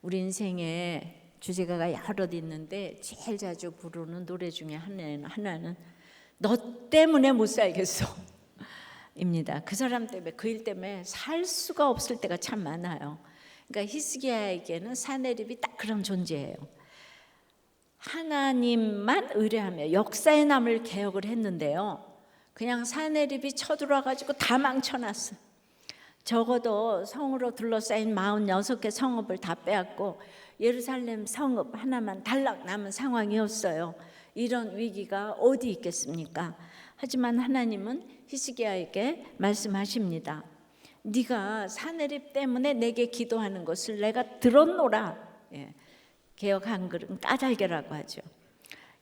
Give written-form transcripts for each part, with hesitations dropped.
우리 인생에 주제가가 여러 있는데 제일 자주 부르는 노래 중에 하나는 너 때문에 못 살겠어 입니다. 그 사람 때문에, 그 일 때문에 살 수가 없을 때가 참 많아요. 그러니까 히스기야에게는 사내립이 딱 그런 존재예요. 하나님만 의뢰하며 역사의 남을 개혁을 했는데요, 그냥 사내립이 쳐들어와가지고 다 망쳐놨어. 적어도 성으로 둘러싸인 46개 성읍을 다 빼앗고 예루살렘 성읍 하나만 달랑 남은 상황이었어요. 이런 위기가 어디 있겠습니까? 하지만 하나님은 히스기야에게 말씀하십니다. 네가 사내립 때문에 내게 기도하는 것을 내가 들었노라. 개역 한글은 까닭이라고 하죠.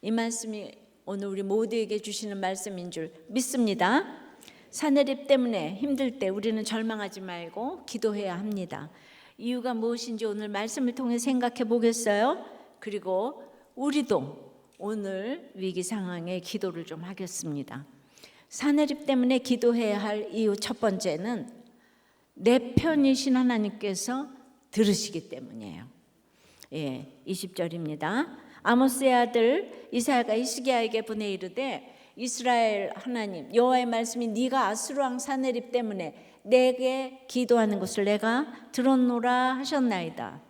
이 말씀이 오늘 우리 모두에게 주시는 말씀인 줄 믿습니다. 사내립 때문에 힘들 때 우리는 절망하지 말고 기도해야 합니다. 이유가 무엇인지 오늘 말씀을 통해 생각해 보겠어요? 그리고 우리도 오늘 위기 상황에 기도를 좀 하겠습니다. 사내립 때문에 기도해야 할 이유 첫 번째는 내 편이신 하나님께서 들으시기 때문이에요. 20절입니다. 아모스의 아들 이사야가 히스기야에게 보내 이르되 이스라엘 하나님 여호와의 말씀이 네가 아수르 왕 사내립 때문에 내게 기도하는 것을 내가 들었노라 하셨나이다.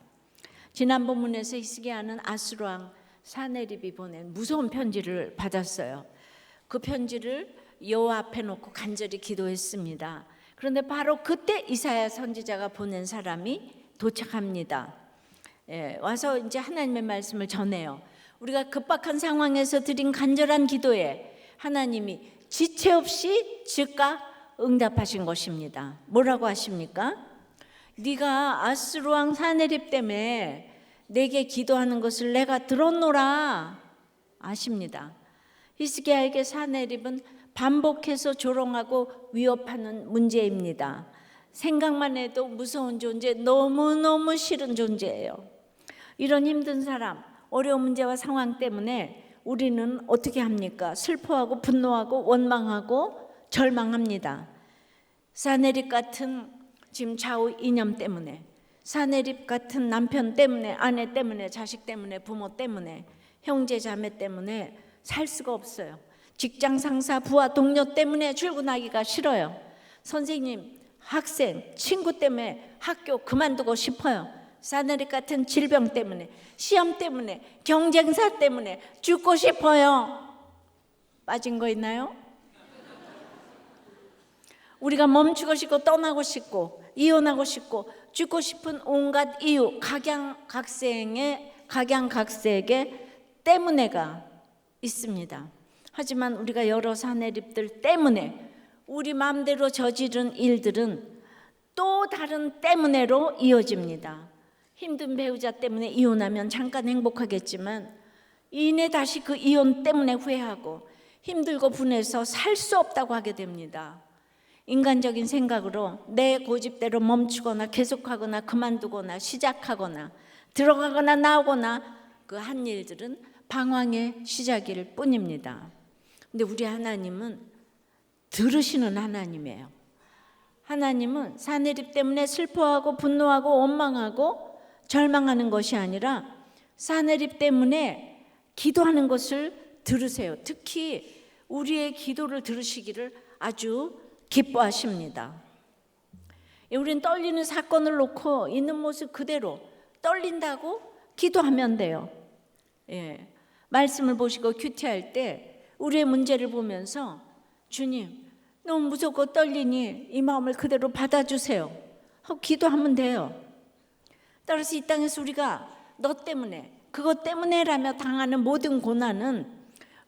지난 본문에서 히스기야는 아수르 왕 사내립이 보낸 무서운 편지를 받았어요. 그 편지를 여호와 앞에 놓고 간절히 기도했습니다. 그런데 바로 그때 이사야 선지자가 보낸 사람이 도착합니다. 와서 이제 하나님의 말씀을 전해요. 우리가 급박한 상황에서 드린 간절한 기도에 하나님이 지체 없이 즉각 응답하신 것입니다. 뭐라고 하십니까? 네가 아수르 왕 사내립 때문에 내게 기도하는 것을 내가 들었노라 아십니다. 히스기야에게 사내립은 반복해서 조롱하고 위협하는 문제입니다. 생각만 해도 무서운 존재, 너무너무 싫은 존재예요. 이런 힘든 사람, 어려운 문제와 상황 때문에 우리는 어떻게 합니까? 슬퍼하고 분노하고 원망하고 절망합니다. 사내립 같은 지금 좌우 이념 때문에, 사내립 같은 남편 때문에, 아내 때문에, 자식 때문에, 부모 때문에, 형제 자매 때문에 살 수가 없어요. 직장 상사, 부하, 동료 때문에 출근하기가 싫어요. 선생님, 학생, 친구 때문에 학교 그만두고 싶어요. 사내립 같은 질병 때문에, 시험 때문에, 경쟁사 때문에 죽고 싶어요. 빠진 거 있나요? 우리가 멈추고 싶고 떠나고 싶고 이혼하고 싶고 죽고 싶은 온갖 이유, 각양각색의 때문에가 있습니다. 하지만 우리가 여러 사내립들 때문에 우리 마음대로 저지른 일들은 또 다른 때문에로 이어집니다. 힘든 배우자 때문에 이혼하면 잠깐 행복하겠지만 이내 다시 그 이혼 때문에 후회하고 힘들고 분해서 살 수 없다고 하게 됩니다. 인간적인 생각으로 내 고집대로 멈추거나 계속하거나 그만두거나 시작하거나 들어가거나 나오거나 그 한 일들은 방황의 시작일 뿐입니다. 근데 우리 하나님은 들으시는 하나님이에요. 하나님은 사내립 때문에 슬퍼하고 분노하고 원망하고 절망하는 것이 아니라 사내립 때문에 기도하는 것을 들으세요. 특히 우리의 기도를 들으시기를 아주 기뻐하십니다. 우리는 떨리는 사건을 놓고 있는 모습 그대로 떨린다고 기도하면 돼요. 말씀을 보시고 큐티할 때 우리의 문제를 보면서 주님 너무 무섭고 떨리니 이 마음을 그대로 받아주세요 하고 기도하면 돼요. 따라서 이 땅에서 우리가 너 때문에 그것 때문에라며 당하는 모든 고난은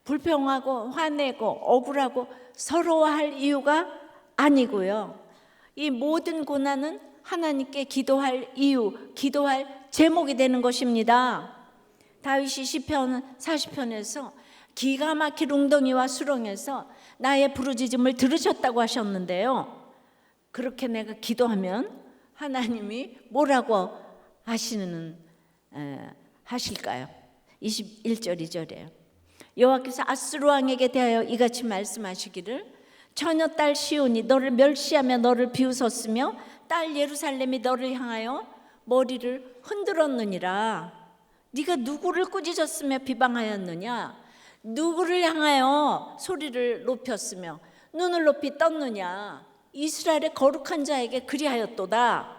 불평하고 화내고 억울하고 서러워할 이유가 아니고요, 이 모든 고난은 하나님께 기도할 이유, 기도할 제목이 되는 것입니다. 다윗이 시편 40편에서 기가 막힐 웅덩이와 수렁에서 나의 부르짖음을 들으셨다고 하셨는데요, 그렇게 내가 기도하면 하나님이 뭐라고 하실까요? 21절 2절이에요. 여호와께서 아수르 왕에게 대하여 이같이 말씀하시기를 처녀딸 시온이 너를 멸시하며 너를 비웃었으며 딸 예루살렘이 너를 향하여 머리를 흔들었느니라. 네가 누구를 꾸짖었으며 비방하였느냐? 누구를 향하여 소리를 높였으며 눈을 높이 떴느냐? 이스라엘의 거룩한 자에게 그리하였도다.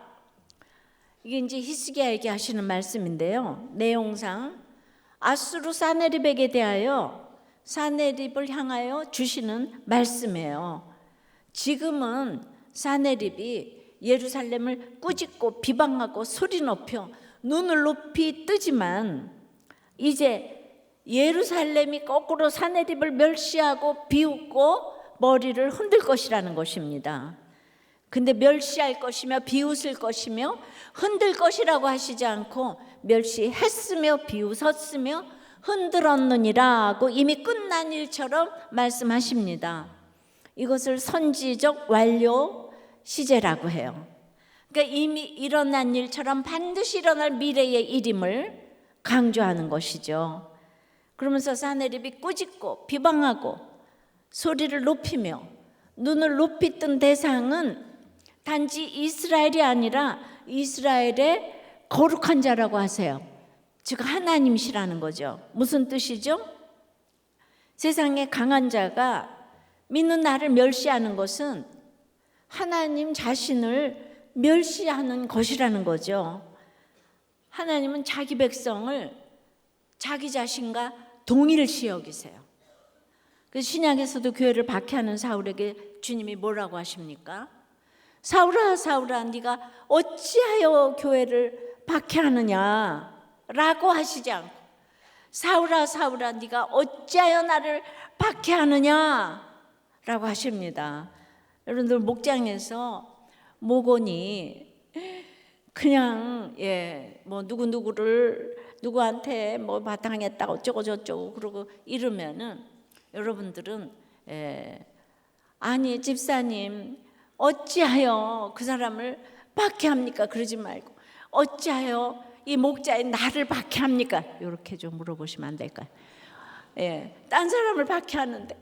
이게 이제 히스기야에게 하시는 말씀인데요. 내용상 아수르 사네립에게 대하여 사네립을 향하여 주시는 말씀이에요. 지금은 사네립이 예루살렘을 꾸짖고 비방하고 소리 높여 눈을 높이 뜨지만 이제 예루살렘이 거꾸로 사네립을 멸시하고 비웃고 머리를 흔들 것이라는 것입니다. 근데 멸시할 것이며 비웃을 것이며 흔들 것이라고 하시지 않고 멸시했으며 비웃었으며 흔들었느니라고 이미 끝난 일처럼 말씀하십니다. 이것을 선지적 완료 시제라고 해요. 그러니까 이미 일어난 일처럼 반드시 일어날 미래의 일임을 강조하는 것이죠. 그러면서 사네립이 꾸짖고 비방하고 소리를 높이며 눈을 높이 뜬 대상은 단지 이스라엘이 아니라 이스라엘의 거룩한 자라고 하세요. 즉 하나님이시라는 거죠. 무슨 뜻이죠? 세상에 강한 자가 믿는 나를 멸시하는 것은 하나님 자신을 멸시하는 것이라는 거죠. 하나님은 자기 백성을 자기 자신과 동일시 여기세요. 그 신약에서도 교회를 박해하는 사울에게 주님이 뭐라고 하십니까? 사울아 사울아 네가 어찌하여 교회를 박해하느냐 라고 하시지 않고 사울아 사울아 네가 어찌하여 나를 박해하느냐 라고 하십니다. 여러분들 목장에서 목원이 그냥 뭐 누구한테 뭐 바탕했다 어쩌고 저쩌고 그러고 이러면은 여러분들은 아니 집사님 어찌하여 그 사람을 박해합니까? 그러지 말고 어찌하여 이 목자인 나를 박해합니까? 이렇게 좀 물어보시면 안 될까요? 딴 사람을 박해하는데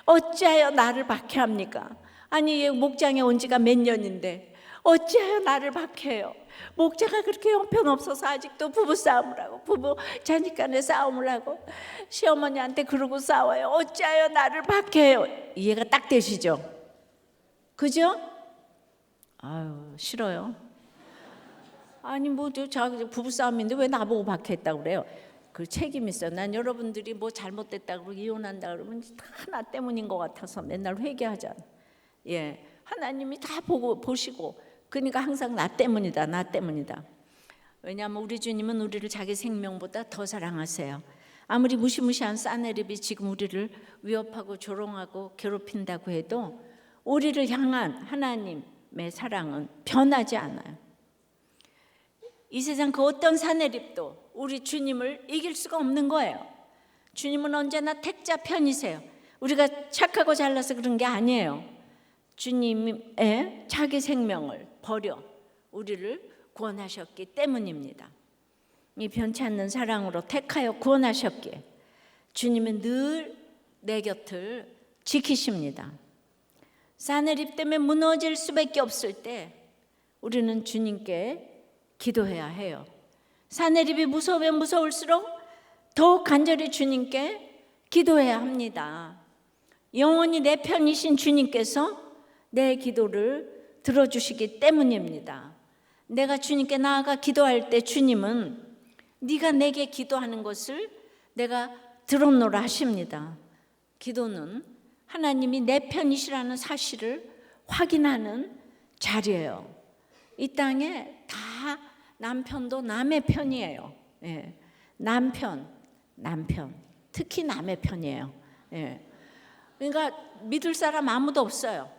어찌하여 나를 박해합니까? 아니 목장에 온 지가 몇 년인데 어찌하여 나를 박해해요? 목자가 그렇게 형편없어서 아직도 부부싸움을 하고 부부 자식간에 싸움을 하고 시어머니한테 그러고 싸워요. 어찌하여 나를 박해해요? 이해가 딱 되시죠? 그죠? 아유 싫어요. 아니 뭐 저 부부싸움인데 왜 나보고 박해했다고 그래요? 그 책임 있어요. 난 여러분들이 뭐 잘못됐다 그러고 이혼한다 그러면 다 나 때문인 것 같아서 맨날 회개하잖아. 하나님이 다 보시고 그러니까 항상 나 때문이다 나 때문이다. 왜냐하면 우리 주님은 우리를 자기 생명보다 더 사랑하세요. 아무리 무시무시한 사네립이 지금 우리를 위협하고 조롱하고 괴롭힌다고 해도 우리를 향한 하나님의 사랑은 변하지 않아요. 이 세상 그 어떤 사네립도 우리 주님을 이길 수가 없는 거예요. 주님은 언제나 택자 편이세요. 우리가 착하고 잘나서 그런 게 아니에요. 주님의 자기 생명을 버려 우리를 구원하셨기 때문입니다. 이 변치 않는 사랑으로 택하여 구원하셨기에 주님은 늘 내 곁을 지키십니다. 사네립 때문에 무너질 수밖에 없을 때 우리는 주님께 기도해야 해요. 사네립이 무서우면 무서울수록 더욱 간절히 주님께 기도해야 합니다. 영원히 내 편이신 주님께서 내 기도를 들어주시기 때문입니다. 내가 주님께 나아가 기도할 때 주님은 네가 내게 기도하는 것을 내가 들었노라 하십니다. 기도는 하나님이 내 편이시라는 사실을 확인하는 자리예요. 이 땅에 다 남편도 남의 편이에요. 남편 특히 남의 편이에요. 그러니까 믿을 사람 아무도 없어요.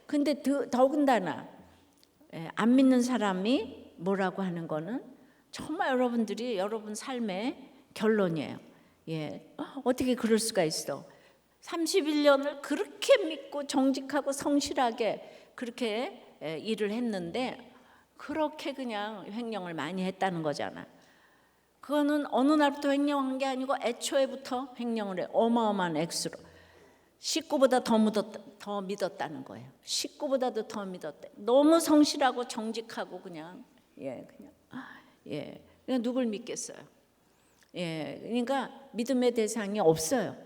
근데 더군다나 안 믿는 사람이 뭐라고 하는 거는 정말 여러분들이 여러분 삶의 결론이에요. 어떻게 그럴 수가 있어? 31년을 그렇게 믿고 정직하고 성실하게 그렇게 일을 했는데 그렇게 그냥 횡령을 많이 했다는 거잖아. 그거는 어느 날부터 횡령한 게 아니고 애초에부터 횡령을 해. 어마어마한 액수로. 식구보다 더 믿었다는 거예요. 식구보다도 더 믿었대. 너무 성실하고 정직하고 그냥 그냥 누굴 믿겠어요? 그러니까 믿음의 대상이 없어요.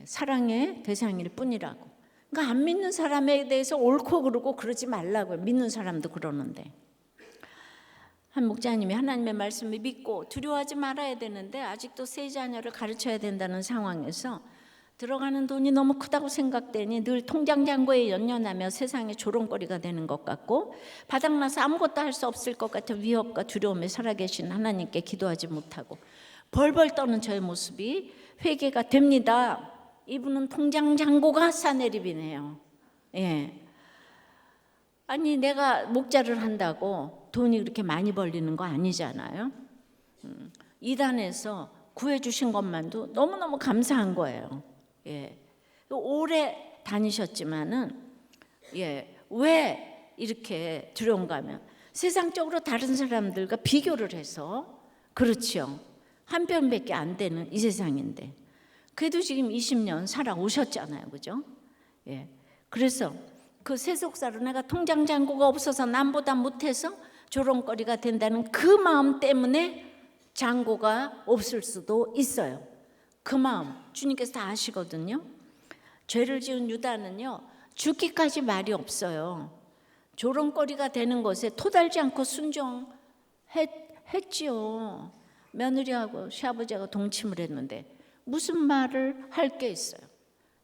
사랑의 대상일 뿐이라고. 그러니까 안 믿는 사람에 대해서 옳고 그르고 그러지 말라고요. 믿는 사람도 그러는데. 한 목자님이 하나님의 말씀을 믿고 두려워하지 말아야 되는데 아직도 세 자녀를 가르쳐야 된다는 상황에서 들어가는 돈이 너무 크다고 생각되니 늘 통장 잔고에 연연하며 세상의 조롱거리가 되는 것 같고 바닥나서 아무것도 할 수 없을 것 같은 위협과 두려움에 살아계신 하나님께 기도하지 못하고 벌벌 떠는 저의 모습이 회개가 됩니다. 이분은 통장 잔고가 사내립이네요. 아니 내가 목자를 한다고 돈이 그렇게 많이 벌리는 거 아니잖아요. 이단에서 구해주신 것만도 너무너무 감사한 거예요. 오래 다니셨지만은 왜 이렇게 두려운가 하면 세상적으로 다른 사람들과 비교를 해서 그렇지요. 한 편밖에 안 되는 이 세상인데 그래도 지금 20년 살아오셨잖아요. 그죠? 그래서 그 세속사로 내가 통장 잔고가 없어서 남보다 못해서 조롱거리가 된다는 그 마음 때문에 잔고가 없을 수도 있어요. 그 마음 주님께서 다 아시거든요. 죄를 지은 유다는요 죽기까지 말이 없어요. 조롱거리가 되는 것에 토달지 않고 순종했지요. 며느리하고 시아버지하고 동침을 했는데 무슨 말을 할 게 있어요.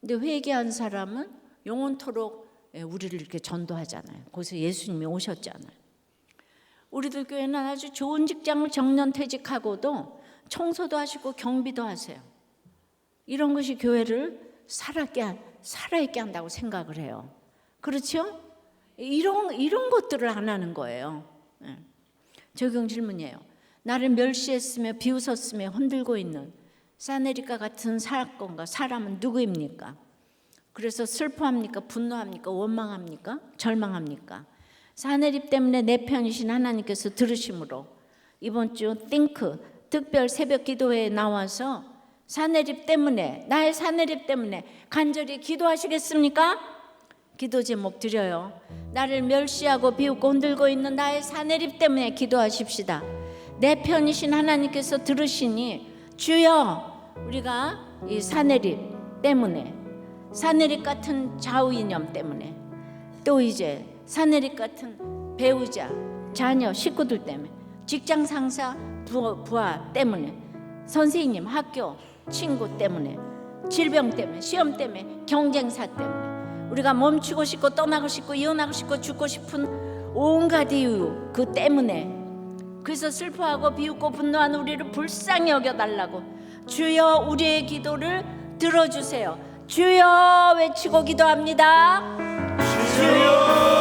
근데 회개한 사람은 영원토록 우리를 이렇게 전도하잖아요. 거기서 예수님이 오셨잖아요. 우리들 교회는 아주 좋은 직장을 정년퇴직하고도 청소도 하시고 경비도 하세요. 이런 것이 교회를 살아있게 한다고 생각을 해요. 그렇죠? 이런 것들을 안 하는 거예요. 적용 질문이에요. 나를 멸시했으며 비웃었으며 흔들고 있는 사내립과 같은 사건과 사람은 누구입니까? 그래서 슬퍼합니까? 분노합니까? 원망합니까? 절망합니까? 사내립 때문에 내 편이신 하나님께서 들으심으로 이번 주 띵크 특별 새벽 기도회에 나와서 사내립 때문에 나의 사내립 때문에 간절히 기도하시겠습니까? 기도 제목 드려요. 나를 멸시하고 비웃고 흔들고 있는 나의 사내립 때문에 기도하십시다. 내 편이신 하나님께서 들으시니 주여 우리가 이 사내립 때문에 사내립 같은 좌우 이념 때문에 또 이제 사내립 같은 배우자, 자녀, 식구들 때문에 직장 상사, 부하 때문에 선생님, 학교, 친구 때문에 질병 때문에 시험 때문에 경쟁사 때문에 우리가 멈추고 싶고 떠나고 싶고 이혼하고 싶고 죽고 싶은 온갖 이유 그 때문에 그래서 슬퍼하고 비웃고 분노하는 우리를 불쌍히 여겨달라고 주여 우리의 기도를 들어주세요. 주여 외치고 기도합니다. 주여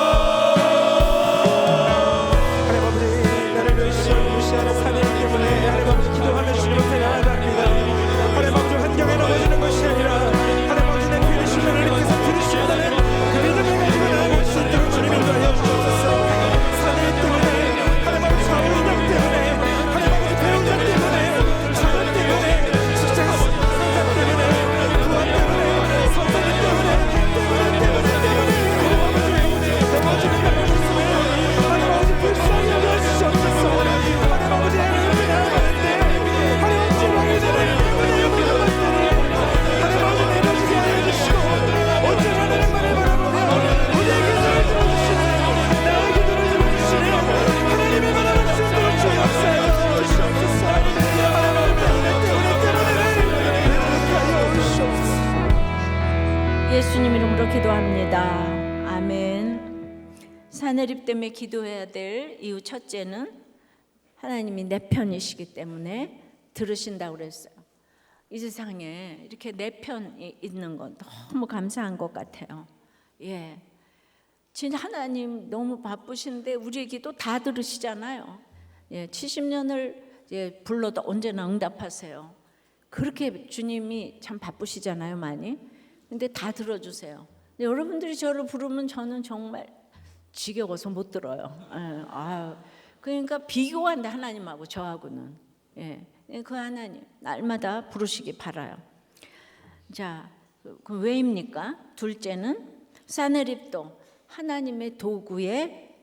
예수님 이름으로 기도합니다. 아멘. 사내립 때문에 기도해야 될 이유 첫째는 하나님이 내 편이시기 때문에 들으신다고 그랬어요. 이 세상에 이렇게 내 편이 있는 건 너무 감사한 것 같아요. 진짜 하나님 너무 바쁘신데 우리의 기도 다 들으시잖아요. 70년을 불러도 언제나 응답하세요. 그렇게 주님이 참 바쁘시잖아요, 많이. 근데 다 들어주세요. 근데 여러분들이 저를 부르면 저는 정말 지겨워서 못 들어요. 그러니까 비교한다 하나님하고 저하고는. 그 하나님 날마다 부르시기 바라요. 자, 그 왜입니까? 둘째는 사내립도 하나님의 도구에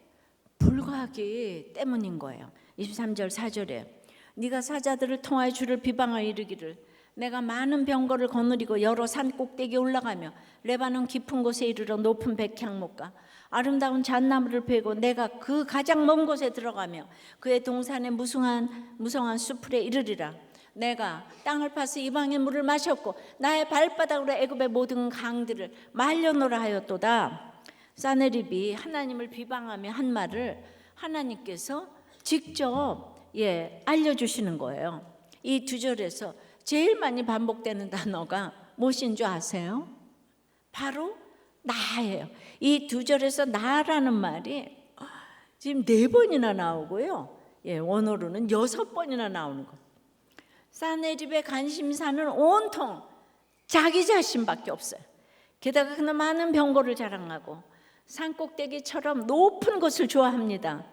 불과하기 때문인 거예요. 23절 4절에 네가 사자들을 통하여 주를 비방하여 이르기를 내가 많은 병거를 거느리고 여러 산 꼭대기에 올라가며 레바논 깊은 곳에 이르러 높은 백향목과 아름다운 잣나무를 베고 내가 그 가장 먼 곳에 들어가며 그의 동산의 무성한 수풀에 이르리라. 내가 땅을 파서 이방의 물을 마셨고 나의 발바닥으로 애굽의 모든 강들을 말려놓으라 하였도다. 사네립이 하나님을 비방하며 한 말을 하나님께서 직접 알려주시는 거예요. 이 두 절에서 제일 많이 반복되는 단어가 무엇인 줄 아세요? 바로 나예요. 이 두 절에서 나라는 말이 지금 4번이나 나오고요. 원어로는 6번이나 나오는 거. 사네립의 관심사는 온통 자기 자신밖에 없어요. 게다가 그는 많은 병거를 자랑하고 산꼭대기처럼 높은 곳을 좋아합니다.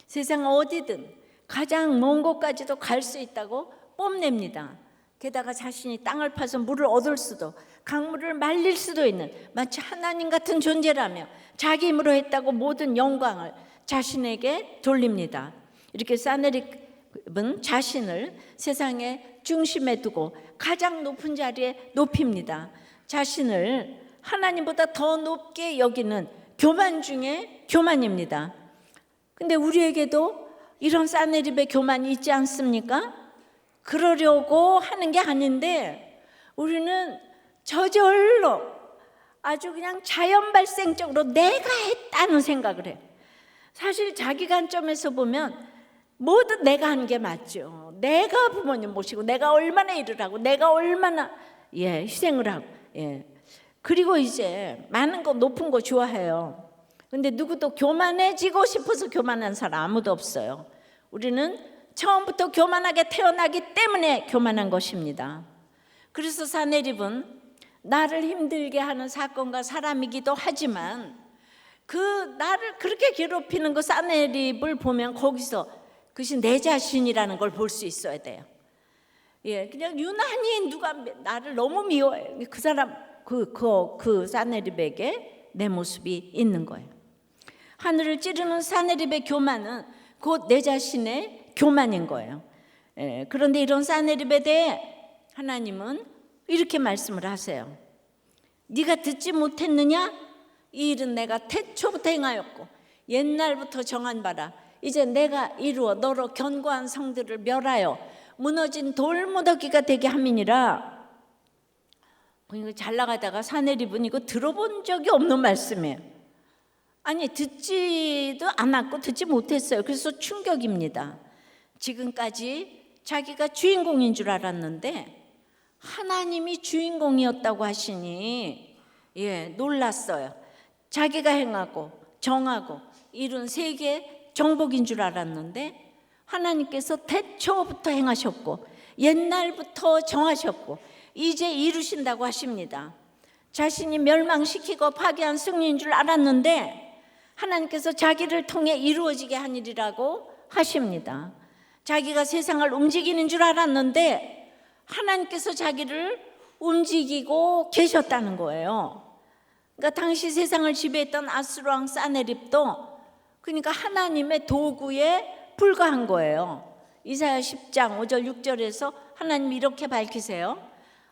세상 어디든 가장 먼 곳까지도 갈 수 있다고 뽐냅니다. 게다가 자신이 땅을 파서 물을 얻을 수도 강물을 말릴 수도 있는 마치 하나님 같은 존재라며 자기 힘으로 했다고 모든 영광을 자신에게 돌립니다. 이렇게 사네립은 자신을 세상의 중심에 두고 가장 높은 자리에 높입니다. 자신을 하나님보다 더 높게 여기는 교만 중에 교만입니다. 근데 우리에게도 이런 사네립의 교만이 있지 않습니까? 그러려고 하는 게 아닌데 우리는 저절로 아주 그냥 자연 발생적으로 내가 했다는 생각을 해요. 사실 자기 관점에서 보면 모두 내가 한 게 맞죠. 내가 부모님 모시고 내가 얼마나 일을 하고 내가 얼마나 희생을 하고 그리고 이제 많은 거 높은 거 좋아해요. 근데 누구도 교만해지고 싶어서 교만한 사람 아무도 없어요. 우리는 처음부터 교만하게 태어나기 때문에 교만한 것입니다. 그래서 사네립은 나를 힘들게 하는 사건과 사람이기도 하지만 그 나를 그렇게 괴롭히는 그 사네립을 보면 거기서 그것이 내 자신이라는 걸 볼 수 있어야 돼요. 그냥 유난히 누가 나를 너무 미워해. 그 사람 그 사네립에게 내 모습이 있는 거예요. 하늘을 찌르는 사네립의 교만은 곧 내 자신의 교만인 거예요. 그런데 이런 사네립에 대해 하나님은 이렇게 말씀을 하세요. 네가 듣지 못했느냐? 이 일은 내가 태초부터 행하였고 옛날부터 정한 바라. 이제 내가 이루어 너로 견고한 성들을 멸하여 무너진 돌무더기가 되게 함이니라. 그러니까 잘 나가다가 사네립은 이거 들어본 적이 없는 말씀이에요. 아니 듣지도 않았고 듣지 못했어요. 그래서 충격입니다. 지금까지 자기가 주인공인 줄 알았는데 하나님이 주인공이었다고 하시니 놀랐어요. 자기가 행하고 정하고 이룬 세계 정복인 줄 알았는데 하나님께서 태초부터 행하셨고 옛날부터 정하셨고 이제 이루신다고 하십니다. 자신이 멸망시키고 파괴한 승리인 줄 알았는데 하나님께서 자기를 통해 이루어지게 한 일이라고 하십니다. 자기가 세상을 움직이는 줄 알았는데 하나님께서 자기를 움직이고 계셨다는 거예요. 그러니까 당시 세상을 지배했던 아수르 왕 사네립도 그러니까 하나님의 도구에 불과한 거예요. 이사야 10장 5절 6절에서 하나님이 이렇게 밝히세요.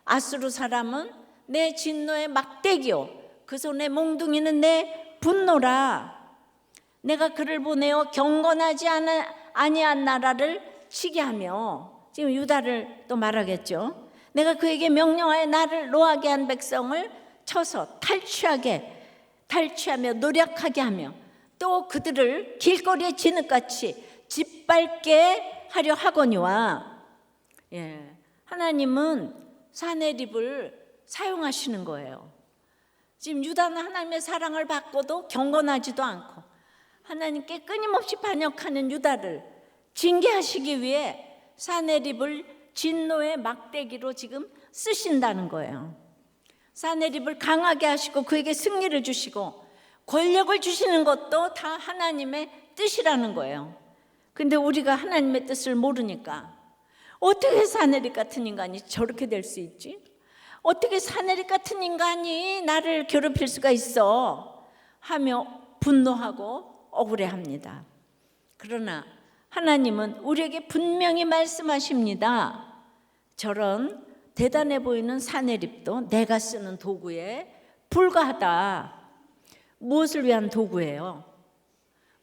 아수르 사람은 내 진노의 막대기요 그 손의 몽둥이는 내 분노라. 내가 그를 보내어 경건하지 아니한 나라를 치게 하며 지금 유다를 또 말하겠죠. 내가 그에게 명령하여 나를 노하게 한 백성을 쳐서 탈취하며 노력하게 하며 또 그들을 길거리에 진흙같이 짓밟게 하려 하거니와. 하나님은 사네립을 사용하시는 거예요. 지금 유다는 하나님의 사랑을 받고도 경건하지도 않고 하나님께 끊임없이 반역하는 유다를 징계하시기 위해 사네립을 진노의 막대기로 지금 쓰신다는 거예요. 사네립을 강하게 하시고 그에게 승리를 주시고 권력을 주시는 것도 다 하나님의 뜻이라는 거예요. 근데 우리가 하나님의 뜻을 모르니까 어떻게 사네립 같은 인간이 저렇게 될 수 있지? 어떻게 사네립 같은 인간이 나를 괴롭힐 수가 있어? 하며 분노하고 억울해합니다. 그러나 하나님은 우리에게 분명히 말씀하십니다. 저런 대단해 보이는 사내립도 내가 쓰는 도구에 불과하다. 무엇을 위한 도구예요?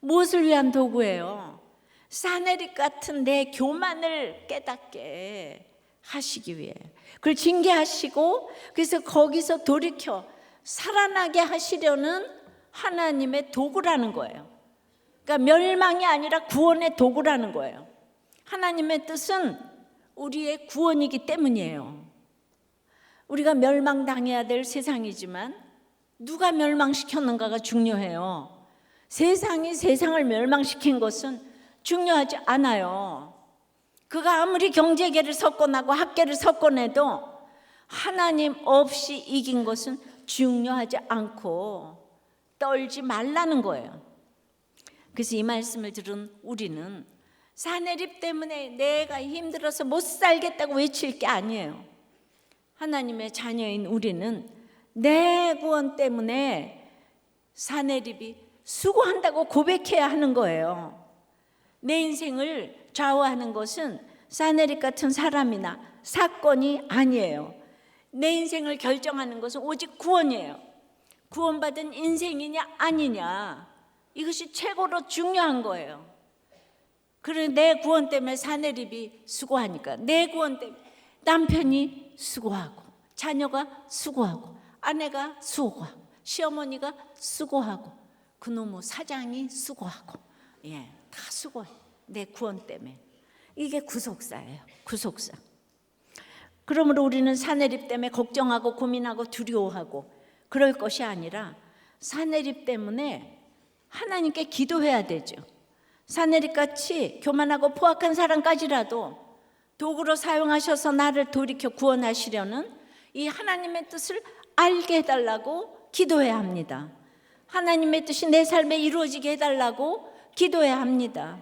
무엇을 위한 도구예요? 사내립 같은 내 교만을 깨닫게 하시기 위해, 그걸 징계하시고 그래서 거기서 돌이켜 살아나게 하시려는 하나님의 도구라는 거예요. 그러니까 멸망이 아니라 구원의 도구라는 거예요. 하나님의 뜻은 우리의 구원이기 때문이에요. 우리가 멸망당해야 될 세상이지만 누가 멸망시켰는가가 중요해요. 세상이 세상을 멸망시킨 것은 중요하지 않아요. 그가 아무리 경제계를 석권하고 학계를 석권해도 하나님 없이 이긴 것은 중요하지 않고 떨지 말라는 거예요. 그래서 이 말씀을 들은 우리는 사내립 때문에 내가 힘들어서 못 살겠다고 외칠 게 아니에요. 하나님의 자녀인 우리는 내 구원 때문에 사내립이 수고한다고 고백해야 하는 거예요. 내 인생을 좌우하는 것은 사내립 같은 사람이나 사건이 아니에요. 내 인생을 결정하는 것은 오직 구원이에요. 구원받은 인생이냐 아니냐, 이것이 최고로 중요한 거예요. 그래, 내 구원 때문에 사내립이 수고하니까, 내 구원 때문에 남편이 수고하고, 자녀가 수고하고, 아내가 수고하고, 시어머니가 수고하고, 그놈의 사장이 수고하고, 다 수고해. 내 구원 때문에. 이게 구속사예요. 구속사. 그러므로 우리는 사내립 때문에 걱정하고 고민하고 두려워하고 그럴 것이 아니라 사내립 때문에 하나님께 기도해야 되죠. 사내립같이 교만하고 포악한 사람까지라도 도구로 사용하셔서 나를 돌이켜 구원하시려는 이 하나님의 뜻을 알게 해달라고 기도해야 합니다. 하나님의 뜻이 내 삶에 이루어지게 해달라고 기도해야 합니다.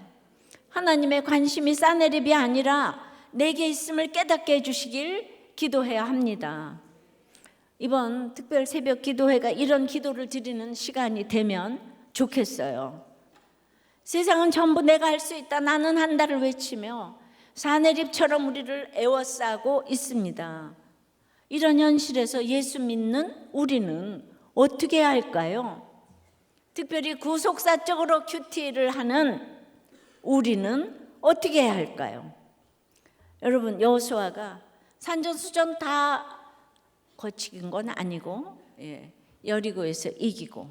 하나님의 관심이 사내립이 아니라 내게 있음을 깨닫게 해주시길 기도해야 합니다. 이번 특별 새벽 기도회가 이런 기도를 드리는 시간이 되면 좋겠어요. 세상은 전부 내가 할 수 있다, 나는 한다를 외치며 사내립처럼 우리를 애워싸고 있습니다. 이런 현실에서 예수 믿는 우리는 어떻게 해야 할까요? 특별히 구속사적으로 큐티를 하는 우리는 어떻게 해야 할까요? 여러분, 여호수아가 산전수전 다 거친 건 아니고 여리고에서 이기고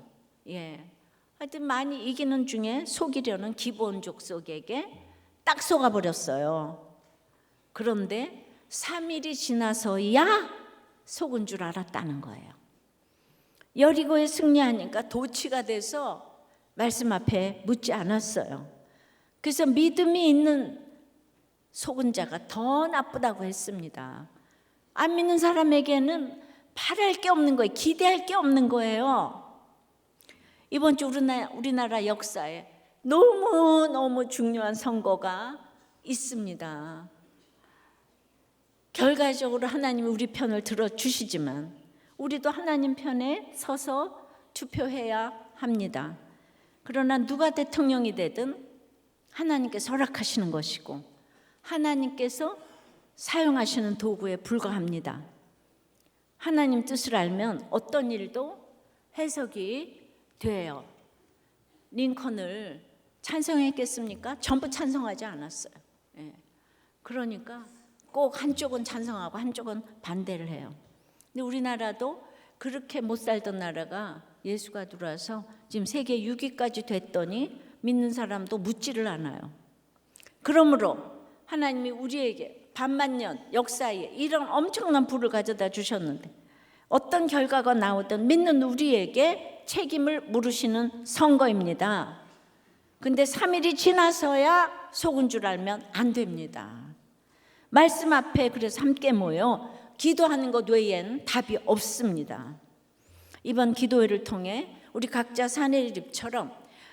하여튼 많이 이기는 중에 속이려는 기브온 족속에게 딱 속아버렸어요. 그런데 3일이 지나서야 속은 줄 알았다는 거예요. 여리고에 승리하니까 도취가 돼서 말씀 앞에 묻지 않았어요. 그래서 믿음이 있는 속은 자가 더 나쁘다고 했습니다. 안 믿는 사람에게는 바랄 게 없는 거예요. 기대할 게 없는 거예요. 이번 주 우리나라 역사에 너무너무 중요한 선거가 있습니다. 결과적으로 하나님이 우리 편을 들어주시지만 우리도 하나님 편에 서서 투표해야 합니다. 그러나 누가 대통령이 되든 하나님께서 허락하시는 것이고 하나님께서 사용하시는 도구에 불과합니다. 하나님 뜻을 알면 어떤 일도 해석이 돼요. 링컨을 찬성했겠습니까? 전부 찬성하지 않았어요. 그러니까 꼭 한쪽은 찬성하고 한쪽은 반대를 해요. 근데 우리나라도 그렇게 못 살던 나라가 예수가 들어와서 지금 세계 6위까지 됐더니 믿는 사람도 묻지를 않아요. 그러므로 하나님이 우리에게 반만년 역사에 이런 엄청난 부를 가져다 주셨는데 어떤 결과가 나오든 믿는 우리에게 책임을 물으시는 선거입니다. 근데 3일이 지나서야 속은 줄 알면 안 됩니다. 말씀 앞에 그래서 함께 모여 기도하는 것 외엔 답이 없습니다. 이번 기도회를 통해 우리 각자 사내립처럼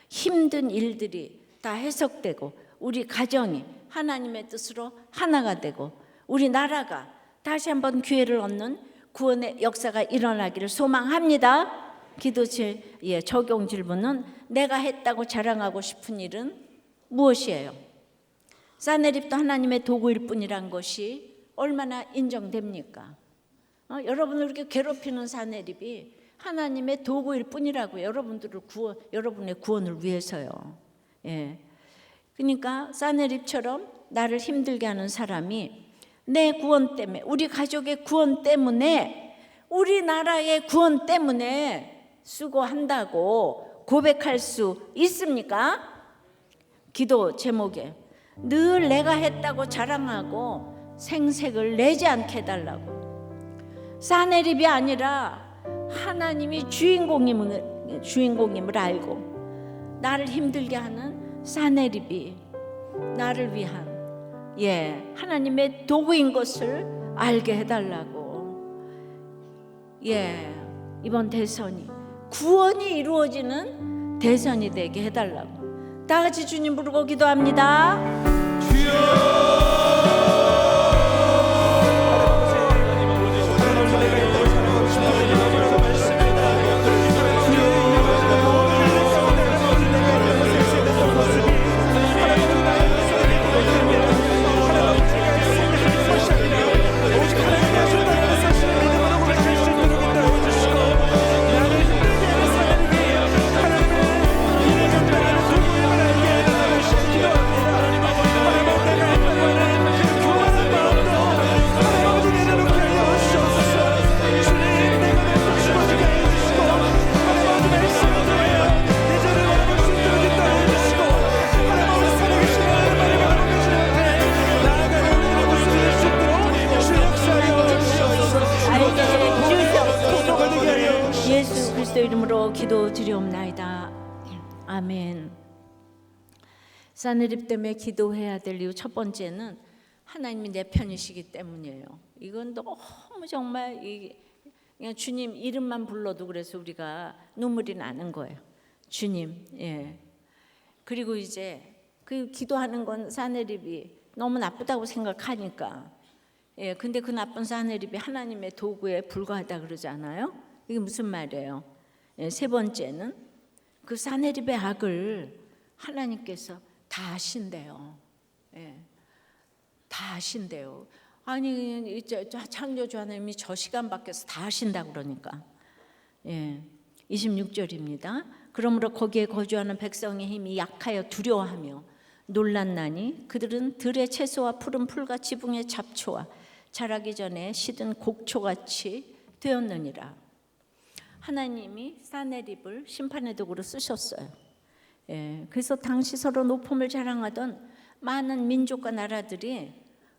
힘든 일들이 다 해석되고 우리 가정이 하나님의 뜻으로 하나가 되고 우리 나라가 다시 한번 기회를 얻는 구원의 역사가 일어나기를 소망합니다. 기도 적용 질문은 내가 했다고 자랑하고 싶은 일은 무엇이에요? 사내립도 하나님의 도구일 뿐이란 것이 얼마나 인정됩니까? 여러분을 이렇게 괴롭히는 사내립이 하나님의 도구일 뿐이라고, 여러분의 구원을 위해서요. 예. 그러니까 사내립처럼 나를 힘들게 하는 사람이 내 구원 때문에, 우리 가족의 구원 때문에, 우리나라의 구원 때문에 수고한다고 고백할 수 있습니까? 기도 제목에 늘 내가 했다고 자랑하고 생색을 내지 않게 해달라고. 사내립이 아니라 하나님이 주인공임을 알고 나를 힘들게 하는 사내립이 나를 위한 하나님의 도구인 것을 알게 해달라고. 이번 대선이 구원이 이루어지는 대선이 되게 해달라고. 다 같이 주님 부르고 기도합니다. 주여. 예수 그리스도 이름으로 기도드리옵나이다. 아멘. 사내립 때문에 기도해야 될 이유 첫 번째는 하나님이 내 편이시기 때문이에요. 이건 너무 정말 그냥 주님 이름만 불러도 그래서 우리가 눈물이 나는 거예요. 주님. 그리고 이제 그 기도하는 건 사내립이 너무 나쁘다고 생각하니까. 근데 그 나쁜 사내립이 하나님의 도구에 불과하다 그러잖아요. 이게 무슨 말이에요? 세 번째는 그 사내립의 악을 하나님께서 다 아신대요. 다 아신대요. 아니 창조주 하나님이 저 시간 밖에서 다 아신다 그러니까. 26절입니다. 그러므로 거기에 거주하는 백성의 힘이 약하여 두려워하며 놀랐나니 그들은 들의 채소와 푸른 풀과 지붕의 잡초와 자라기 전에 시든 곡초같이 되었느니라. 하나님이 사내립을 심판의 도구로 쓰셨어요. 그래서 당시 서로 높음을 자랑하던 많은 민족과 나라들이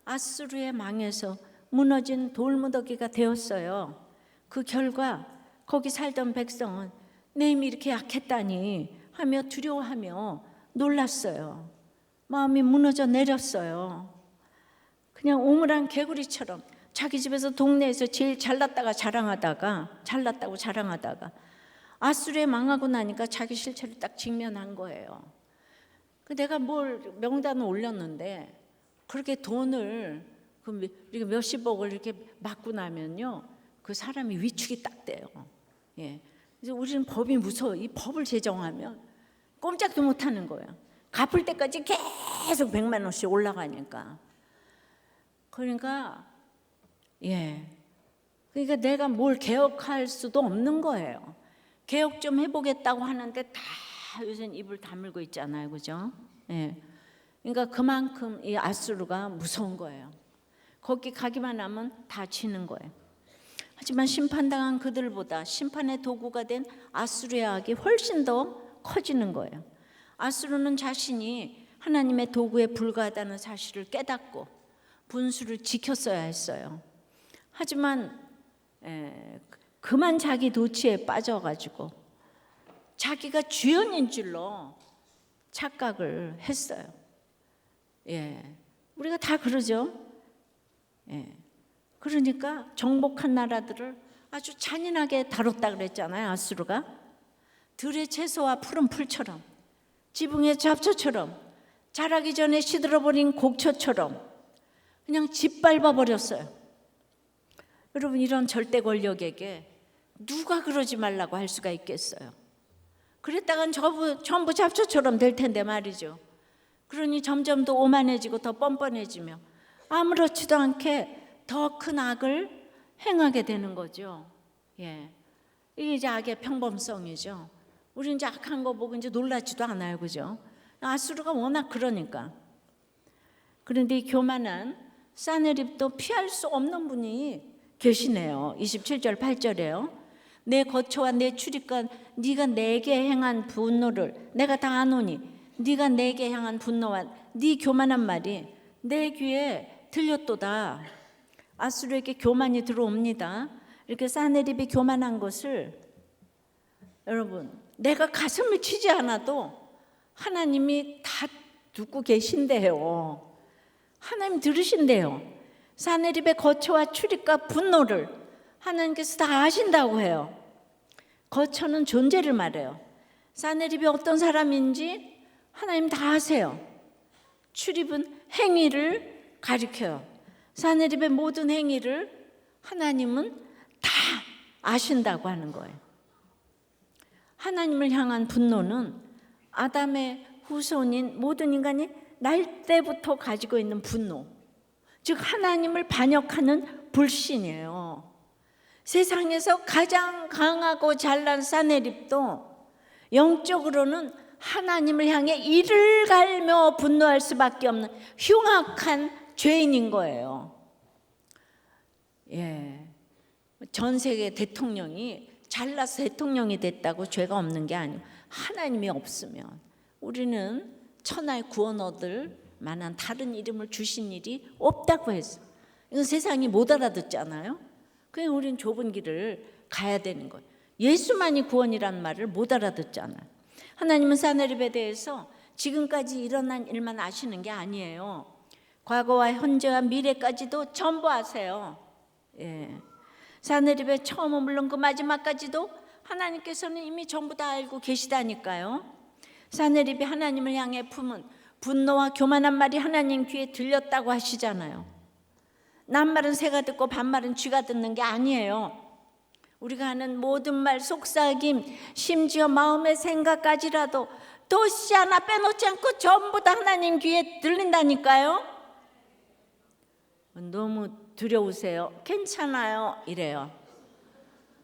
아수르의 망에서 무너진 돌무더기가 되었어요. 그 결과 거기 살던 백성은 내 힘이 이렇게 약했다니 하며 두려워하며 놀랐어요. 마음이 무너져 내렸어요. 그냥 오물한 개구리처럼 자기 집에서 동네에서 제일 잘났다고 자랑하다가 아수르에 망하고 나니까 자기 실체를 딱 직면한 거예요. 내가 뭘 명단을 올렸는데 그렇게 돈을 이렇게 몇십억을 이렇게 맞고 나면요 그 사람이 위축이 딱 돼요. 그래서 우리는 법이 무서워. 이 법을 제정하면 꼼짝도 못 하는 거예요. 갚을 때까지 계속 100만 원씩 올라가니까. 그러니까 내가 뭘 개혁할 수도 없는 거예요. 개혁 좀 해보겠다고 하는데 다 요새는 입을 다물고 있잖아요, 그죠? 그러니까 그만큼 이 아수르가 무서운 거예요. 거기 가기만 하면 다 지는 거예요. 하지만 심판당한 그들보다 심판의 도구가 된 아수르의 악이 훨씬 더 커지는 거예요. 아수르는 자신이 하나님의 도구에 불과하다는 사실을 깨닫고 분수를 지켰어야 했어요. 하지만 그만 자기 도취에 빠져가지고 자기가 주연인 줄로 착각을 했어요. 우리가 다 그러죠. 그러니까 정복한 나라들을 아주 잔인하게 다뤘다 그랬잖아요. 아수르가 들의 채소와 푸른 풀처럼, 지붕의 잡초처럼, 자라기 전에 시들어버린 곡초처럼 그냥 짓밟아 버렸어요. 여러분, 이런 절대 권력에게 누가 그러지 말라고 할 수가 있겠어요? 그랬다간 전부 잡초처럼 될 텐데 말이죠. 그러니 점점 더 오만해지고 더 뻔뻔해지며 아무렇지도 않게 더 큰 악을 행하게 되는 거죠. 예, 이게 이제 악의 평범성이죠. 우리 이제 악한 거 보고 이제 놀라지도 않아요, 그죠? 아수르가 워낙 그러니까. 그런데 이 교만한 사네립도 피할 수 없는 분이 계시네요. 27절 8절에요. 내 거처와 내 출입과 네가 내게 행한 분노를 내가 다 아노니 네가 내게 향한 분노와 네 교만한 말이 내 귀에 들렸도다. 아수르에게 교만이 들어옵니다. 이렇게 사네립이 교만한 것을 여러분 내가 가슴을 치지 않아도 하나님이 다 듣고 계신대요. 하나님 들으신대요. 사네립의 거처와 출입과 분노를 하나님께서 다 아신다고 해요. 거처는 존재를 말해요. 사네립이 어떤 사람인지 하나님 다 아세요. 출입은 행위를 가리켜요. 사네립의 모든 행위를 하나님은 다 아신다고 하는 거예요. 하나님을 향한 분노는 아담의 후손인 모든 인간이 날 때부터 가지고 있는 분노, 즉 하나님을 반역하는 불신이에요. 세상에서 가장 강하고 잘난 사네립도 영적으로는 하나님을 향해 이를 갈며 분노할 수밖에 없는 흉악한 죄인인 거예요. 예, 전 세계 대통령이 잘나서 대통령이 됐다고 죄가 없는 게 아니에요. 하나님이 없으면 우리는 천하의 구원 얻을 만한 다른 이름을 주신 일이 없다고 했어요. 이건 세상이 못 알아듣잖아요. 그냥 우리는 좁은 길을 가야 되는 거예요. 예수만이 구원이란 말을 못 알아듣잖아요. 하나님은 사네립에 대해서 지금까지 일어난 일만 아시는 게 아니에요. 과거와 현재와 미래까지도 전부 아세요. 예. 사네립의 처음은 물론 그 마지막까지도 하나님께서는 이미 전부 다 알고 계시다니까요. 사네립이 하나님을 향해 품은 분노와 교만한 말이 하나님 귀에 들렸다고 하시잖아요. 남말은 새가 듣고 반말은 쥐가 듣는 게 아니에요. 우리가 하는 모든 말, 속삭임, 심지어 마음의 생각까지라도 도시 하나 빼놓지 않고 전부 다 하나님 귀에 들린다니까요. 너무 두려우세요? 괜찮아요 이래요.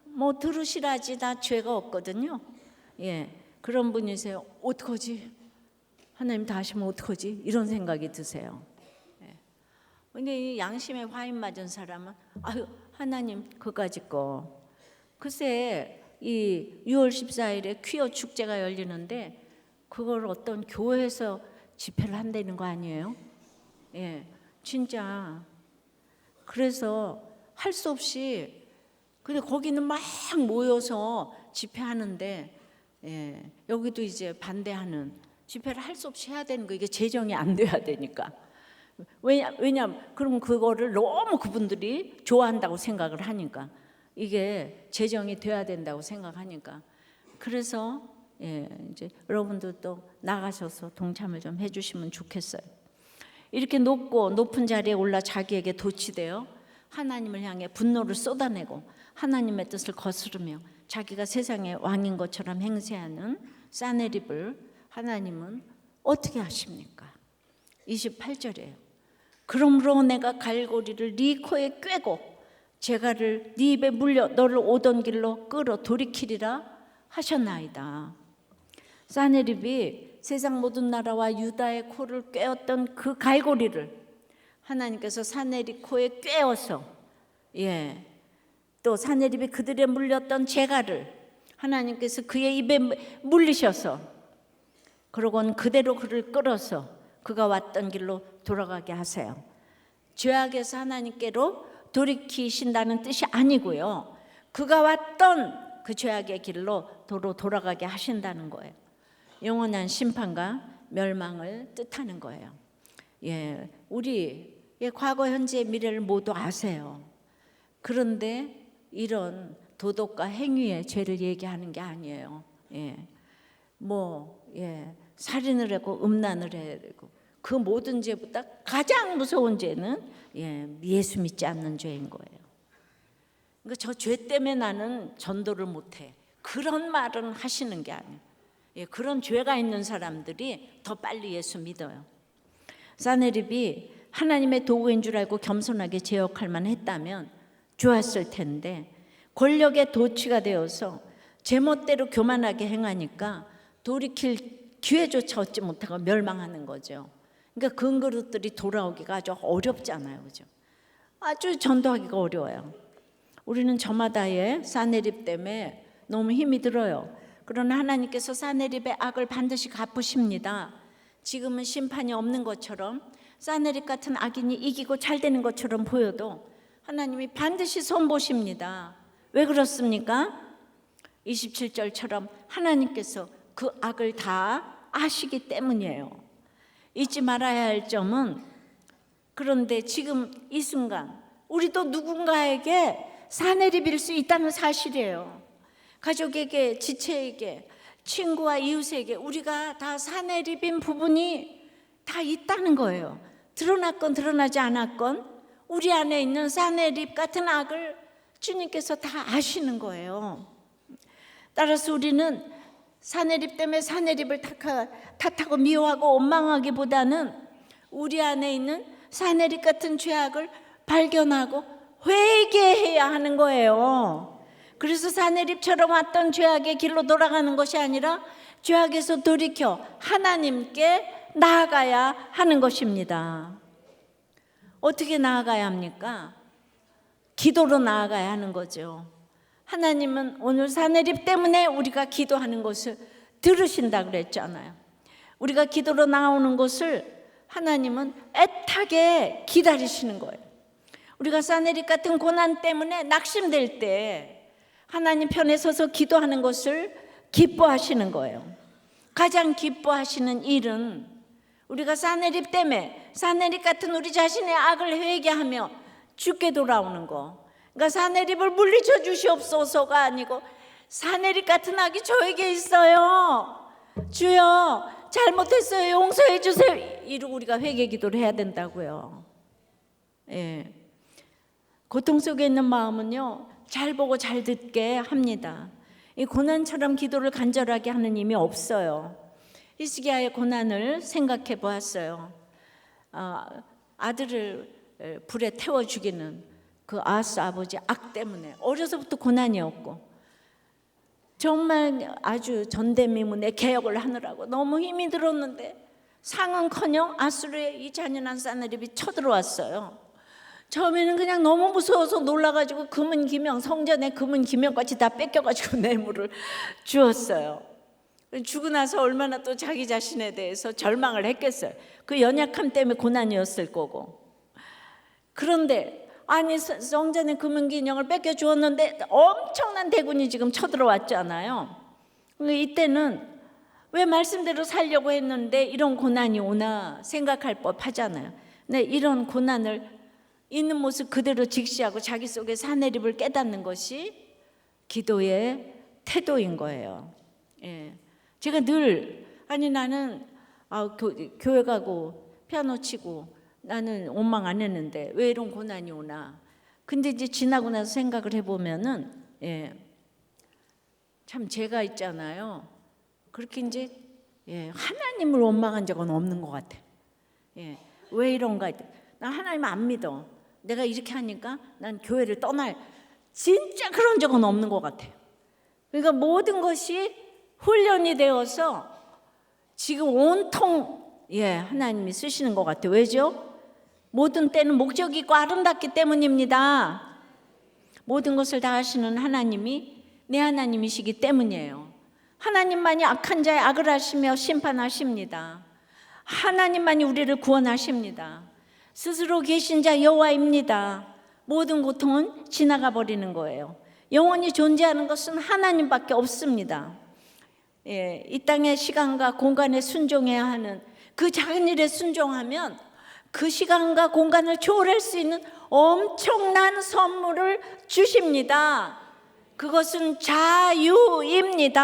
뭐 들으시라지 나 죄가 없거든요. 예, 그런 분이세요. 어떡하지? 하나님 다 하시면 어떡하지? 이런 생각이 드세요. 예. 근데 이 양심에 화인 맞은 사람은 아유 하나님 그까짓 거. 글쎄 이 6월 14일에 퀴어 축제가 열리는데 그걸 어떤 교회에서 집회를 한다는 거 아니에요? 예, 진짜. 그래서 할 수 없이 근데 거기는 막 모여서 집회하는데 예, 여기도 이제 반대하는 집회를 할 수 없이 해야 되는 거. 이게 재정이 안 돼야 되니까. 왜냐면 그럼 그거를 너무 그분들이 좋아한다고 생각을 하니까 이게 재정이 돼야 된다고 생각하니까 그래서 예, 이제 여러분들도 나가셔서 동참을 좀 해주시면 좋겠어요. 이렇게 높은 자리에 올라 자기에게 도취되어 하나님을 향해 분노를 쏟아내고 하나님의 뜻을 거스르며 자기가 세상의 왕인 것처럼 행세하는 사네립을 하나님은 어떻게 하십니까? 28절이에요. 그러므로 내가 갈고리를 네 코에 꿰고 재갈을 네 입에 물려 너를 오던 길로 끌어 돌이키리라 하셨나이다. 사네립이 세상 모든 나라와 유다의 코를 꿰었던 그 갈고리를 하나님께서 사네립 코에 꿰어서 예, 또 사네립이 그들의 물렸던 재갈을 하나님께서 그의 입에 물리셔서 그러고는 그대로 그를 끌어서 그가 왔던 길로 돌아가게 하세요. 죄악에서 하나님께로 돌이키신다는 뜻이 아니고요. 그가 왔던 그 죄악의 길로 도로 돌아가게 하신다는 거예요. 영원한 심판과 멸망을 뜻하는 거예요. 예, 우리의 과거, 현재, 미래를 모두 아세요. 그런데 이런 도덕과 행위의 죄를 얘기하는 게 아니에요. 예, 살인을 하고 음란을 해야 되고 그 모든 죄보다 가장 무서운 죄는 예수 믿지 않는 죄인 거예요. 그러니까 저 죄 때문에 나는 전도를 못해. 그런 말은 하시는 게 아니에요. 예, 그런 죄가 있는 사람들이 더 빨리 예수 믿어요. 사내립이 하나님의 도구인 줄 알고 겸손하게 제 역할만 했다면 좋았을 텐데, 권력의 도취가 되어서 제멋대로 교만하게 행하니까 돌이킬 기회조차 얻지 못하고 멸망하는 거죠. 그러니까 금그릇들이 돌아오기가 아주 어렵잖아요, 그죠? 아주 전도하기가 어려워요. 우리는 저마다의 사내립 때문에 너무 힘이 들어요. 그러나 하나님께서 사내립의 악을 반드시 갚으십니다. 지금은 심판이 없는 것처럼, 사내립 같은 악인이 이기고 잘 되는 것처럼 보여도 하나님이 반드시 손보십니다. 왜 그렇습니까? 27절처럼 하나님께서 그 악을 다 아시기 때문이에요. 잊지 말아야 할 점은, 그런데 지금 이 순간 우리도 누군가에게 사내립일 수 있다는 사실이에요. 가족에게, 지체에게, 친구와 이웃에게 우리가 다 사내립인 부분이 다 있다는 거예요. 드러났건 드러나지 않았건 우리 안에 있는 사내립 같은 악을 주님께서 다 아시는 거예요. 따라서 우리는 사내립 때문에 사내립을 탓하고 미워하고 원망하기보다는 우리 안에 있는 사내립 같은 죄악을 발견하고 회개해야 하는 거예요. 그래서 사내립처럼 왔던 죄악의 길로 돌아가는 것이 아니라 죄악에서 돌이켜 하나님께 나아가야 하는 것입니다. 어떻게 나아가야 합니까? 기도로 나아가야 하는 거죠. 하나님은 오늘 사내립 때문에 우리가 기도하는 것을 들으신다 그랬잖아요. 우리가 기도로 나오는 것을 하나님은 애타게 기다리시는 거예요. 우리가 사내립 같은 고난 때문에 낙심될 때 하나님 편에 서서 기도하는 것을 기뻐하시는 거예요. 가장 기뻐하시는 일은 우리가 사내립 때문에, 사내립 같은 우리 자신의 악을 회개하며 주께 돌아오는 거. 그러니까 사내립을 물리쳐 주시옵소서가 아니고, 사내립 같은 악이 저에게 있어요, 주여 잘못했어요, 용서해 주세요, 이러고 우리가 회개 기도를 해야 된다고요. 예. 고통 속에 있는 마음은요, 잘 보고 잘 듣게 합니다. 이 고난처럼 기도를 간절하게 하는 힘이 없어요. 히스기야의 고난을 생각해 보았어요. 아들을 불에 태워 죽이는 그 아하스 아버지 악 때문에 어려서부터 고난이었고, 정말 아주 전대미문의 개혁을 하느라고 너무 힘이 들었는데 상은커녕 아수르의 이 잔인한 사내립이 쳐들어왔어요. 처음에는 그냥 너무 무서워서 놀라가지고 금은 기명, 성전에 금은 기명까지 다 뺏겨가지고 뇌물을 주었어요. 주고 나서 얼마나 또 자기 자신에 대해서 절망을 했겠어요. 그 연약함 때문에 고난이었을 거고. 그런데 아니, 성전에 금은 기명을 뺏겨 주었는데 엄청난 대군이 지금 쳐들어왔잖아요. 이때는 왜 말씀대로 살려고 했는데 이런 고난이 오나 생각할 법하잖아요. 근데 이런 고난을 있는 모습 그대로 직시하고 자기 속에 사내립을 깨닫는 것이 기도의 태도인 거예요. 예. 제가 늘, 아니 나는 교회 가고 피아노 치고 나는 원망 안 했는데 왜 이런 고난이 오나. 근데 이제 지나고 나서 생각을 해보면은, 예, 참 제가 있잖아요, 그렇게 이제 하나님을 원망한 적은 없는 것 같아. 예, 왜 이런가? 나 하나님 안 믿어. 내가 이렇게 하니까 난 교회를 떠날, 진짜 그런 적은 없는 것 같아요. 그러니까 모든 것이 훈련이 되어서 지금 온통 하나님이 쓰시는 것 같아요. 왜죠? 모든 때는 목적이 있고 아름답기 때문입니다. 모든 것을 다 하시는 하나님이 내 하나님이시기 때문이에요. 하나님만이 악한 자의 악을 하시며 심판하십니다. 하나님만이 우리를 구원하십니다. 스스로 계신 자 여호와입니다. 모든 고통은 지나가 버리는 거예요. 영원히 존재하는 것은 하나님밖에 없습니다. 이 땅의 시간과 공간에 순종해야 하는 그 작은 일에 순종하면 그 시간과 공간을 초월할 수 있는 엄청난 선물을 주십니다. 그것은 자유입니다.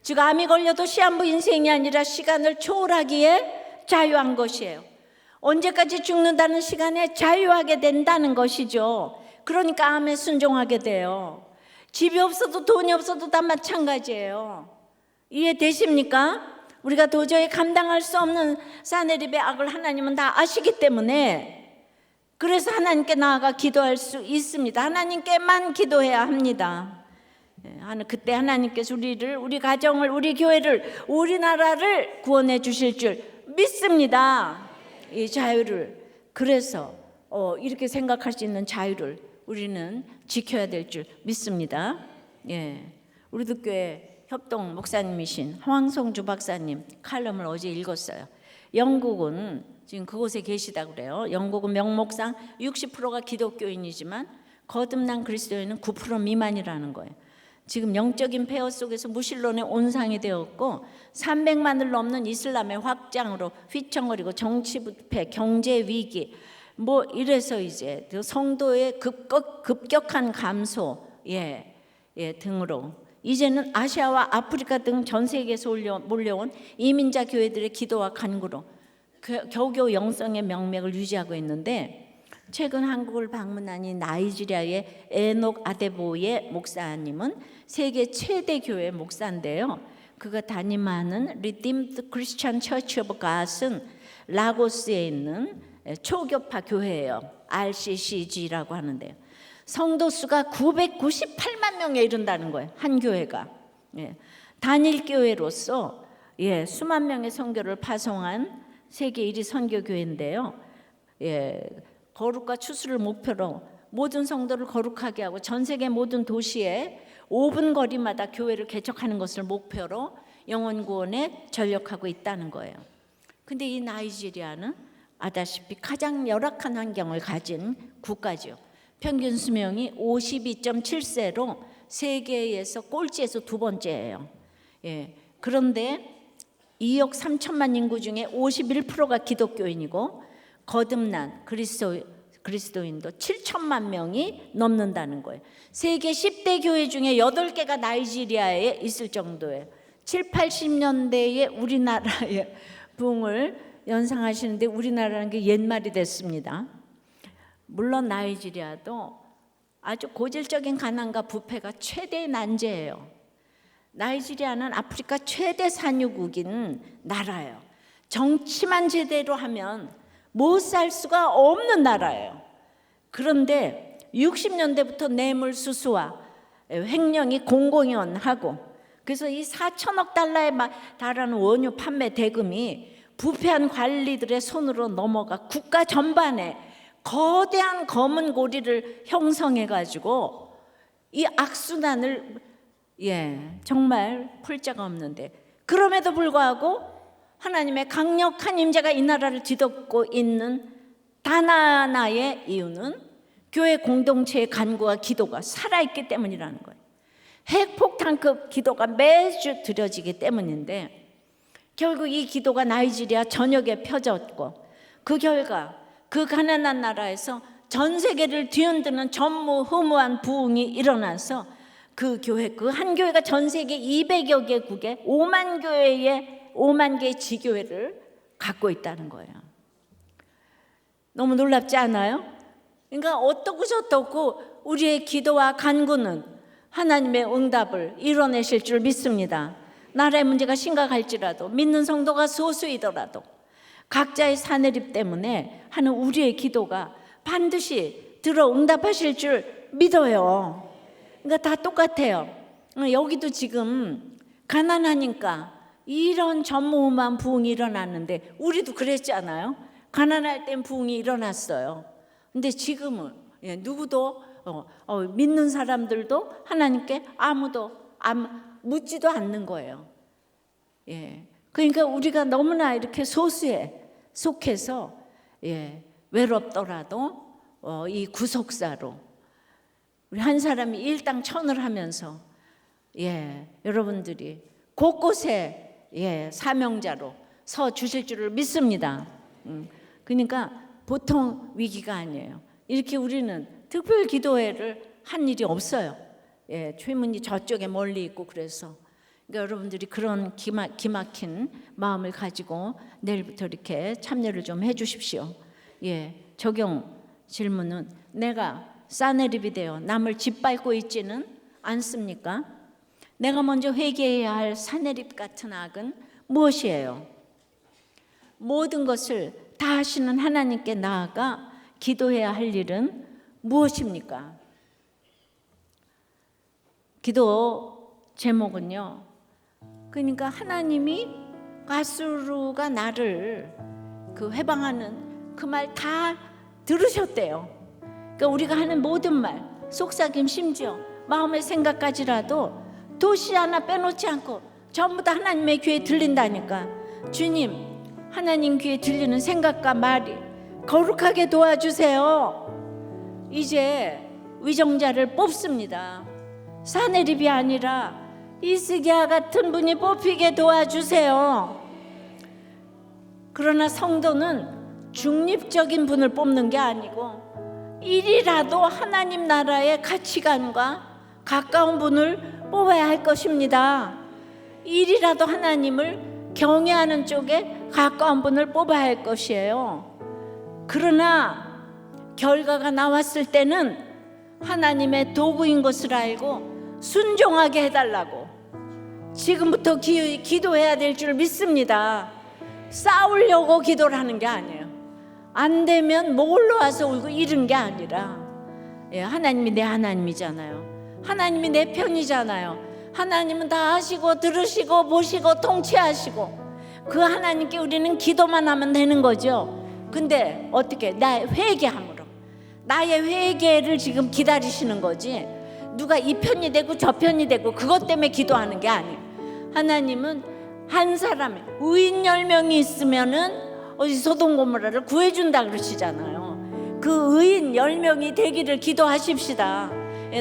즉 암이 걸려도 시한부 인생이 아니라 시간을 초월하기에 자유한 것이에요. 언제까지 죽는다는 시간에 자유하게 된다는 것이죠. 그러니까 암에 순종하게 돼요. 집이 없어도 돈이 없어도 다 마찬가지예요. 이해되십니까? 우리가 도저히 감당할 수 없는 사내립의 악을 하나님은 다 아시기 때문에 그래서 하나님께 나아가 기도할 수 있습니다. 하나님께만 기도해야 합니다. 그때 하나님께서 우리 가정을, 우리 교회를, 우리나라를 구원해 주실 줄 믿습니다. 이 자유를. 그래서 이렇게 생각할 수 있는 자유를 우리는 지켜야 될 줄 믿습니다. 우리도 교회 협동 목사님이신 황성주 박사님 칼럼을 어제 읽었어요. 영국은 지금 그곳에 계시다 그래요. 영국은 명목상 60%가 기독교인이지만 거듭난 그리스도인은 9% 미만이라는 거예요. 지금 영적인 폐허 속에서 무신론의 온상이 되었고 300만을 넘는 이슬람의 확장으로 휘청거리고 정치 부패, 경제 위기 이래서 이제 성도의 급격한 감소 등으로 이제는 아시아와 아프리카 등 전 세계에서 몰려온 이민자 교회들의 기도와 간구로 겨우겨우 영성의 명맥을 유지하고 있는데 최근 한국을 방문한 이 나이지리아의 에녹 아데보예 목사님은 세계 최대 교회 목사인데요. 그가 담임하는 Redeemed Christian Church of God은 라고스에 있는 초교파 교회예요. RCCG라고 하는데요. 성도 수가 998만 명에 이른다는 거예요. 한 교회가. 단일 교회로서 수만 명의 선교를 파송한 세계 1위 선교교회인데요. 거룩과 추수를 목표로 모든 성도를 거룩하게 하고 전 세계 모든 도시에 5분 거리마다 교회를 개척하는 것을 목표로 영혼 구원에 전력하고 있다는 거예요. 근데 이 나이지리아는 아다시피 가장 열악한 환경을 가진 국가죠. 평균 수명이 52.7세로 세계에서 꼴찌에서 두 번째예요. 그런데 2억 3천만 인구 중에 51%가 기독교인이고 거듭난 그리스도인도 7천만 명이 넘는다는 거예요. 세계 10대 교회 중에 8개가 나이지리아에 있을 정도예요. 7, 80년대에 우리나라의 부흥을 연상하시는데 우리나라는 게 옛말이 됐습니다. 물론 나이지리아도 아주 고질적인 가난과 부패가 최대의 난제예요. 나이지리아는 아프리카 최대 산유국인 나라예요. 정치만 제대로 하면 못 살 수가 없는 나라예요. 그런데 60년대부터 뇌물수수와 횡령이 공공연하고 그래서 이 4천억 달러에 달하는 원유 판매 대금이 부패한 관리들의 손으로 넘어가 국가 전반에 거대한 검은 고리를 형성해가지고 이 악순환을 정말 풀 자가 없는데 그럼에도 불구하고 하나님의 강력한 임재가 이 나라를 뒤덮고 있는 단 하나의 이유는 교회 공동체의 간구와 기도가 살아있기 때문이라는 거예요. 핵폭탄급 기도가 매주 드려지기 때문인데 결국 이 기도가 나이지리아 전역에 펴졌고 그 결과 그 가난한 나라에서 전 세계를 뒤흔드는 전무후무한 부흥이 일어나서 그 교회, 그 한 교회가 전 세계 200여 개국에 5만 개의 지교회를 갖고 있다는 거예요. 너무 놀랍지 않아요? 그러니까 어떻고 저떻고 우리의 기도와 간구는 하나님의 응답을 이뤄내실 줄 믿습니다. 나라의 문제가 심각할지라도 믿는 성도가 소수이더라도 각자의 사내립 때문에 하는 우리의 기도가 반드시 들어 응답하실 줄 믿어요. 그러니까 다 똑같아요. 여기도 지금 가난하니까 이런 전무후무한 부흥이 일어났는데 우리도 그랬잖아요. 가난할 땐 부흥이 일어났어요. 근데 지금은 누구도 믿는 사람들도 하나님께 아무도 묻지도 않는 거예요. 그러니까 우리가 너무나 이렇게 소수에 속해서 외롭더라도 이 구속사로 우리 한 사람이 일당천을 하면서 여러분들이 곳곳에 사명자로 서 주실 줄을 믿습니다. 그러니까 보통 위기가 아니에요. 이렇게 우리는 특별 기도회를 한 일이 없어요. 최문이 저쪽에 멀리 있고 그래서 그러니까 여러분들이 그런 기막힌 마음을 가지고 내일부터 이렇게 참여를 좀 해주십시오. 적용 질문은 내가 사내립이 되어 남을 짓밟고 있지는 않습니까? 내가 먼저 회개해야 할 사내립 같은 악은 무엇이에요? 모든 것을 다 하시는 하나님께 나아가 기도해야 할 일은 무엇입니까? 기도 제목은요, 그러니까 하나님이 가스루가 나를 그 회방하는 그 말 다 들으셨대요. 그러니까 우리가 하는 모든 말, 속삭임, 심지어 마음의 생각까지라도 도시 하나 빼놓지 않고 전부 다 하나님의 귀에 들린다니까. 주님, 하나님 귀에 들리는 생각과 말이 거룩하게 도와주세요. 이제 위정자를 뽑습니다. 사내립이 아니라 이스기야 같은 분이 뽑히게 도와주세요. 그러나 성도는 중립적인 분을 뽑는 게 아니고 일이라도 하나님 나라의 가치관과 가까운 분을 뽑아야 할 것입니다. 일이라도 하나님을 경외하는 쪽에 가까운 분을 뽑아야 할 것이에요. 그러나 결과가 나왔을 때는 하나님의 도구인 것을 알고 순종하게 해달라고 지금부터 기도해야 될 줄 믿습니다. 싸우려고 기도를 하는 게 아니에요. 안 되면 몰러 와서 울고 이런 게 아니라, 하나님이 내 하나님이잖아요. 하나님이 내 편이잖아요. 하나님은 다 하시고 들으시고 보시고 통치하시고 그 하나님께 우리는 기도만 하면 되는 거죠. 근데 어떻게? 나의 회개함으로, 나의 회개를 지금 기다리시는 거지, 누가 이 편이 되고 저 편이 되고 그것 때문에 기도하는 게 아니에요. 하나님은 한 사람이 의인 10명이 있으면은 어디 소돔 고모라를 구해준다 그러시잖아요. 그 의인 10명이 되기를 기도하십시다.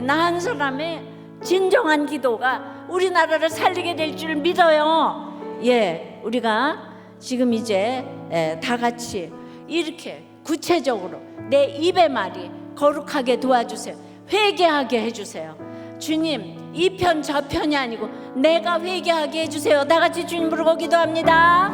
나 한 사람의 진정한 기도가 우리나라를 살리게 될 줄 믿어요. 우리가 지금 이제 다 같이 이렇게 구체적으로 내 입의 말이 거룩하게 도와주세요. 회개하게 해주세요. 주님, 이 편 저 편이 아니고 내가 회개하게 해주세요. 다 같이 주님 부르고 기도합니다.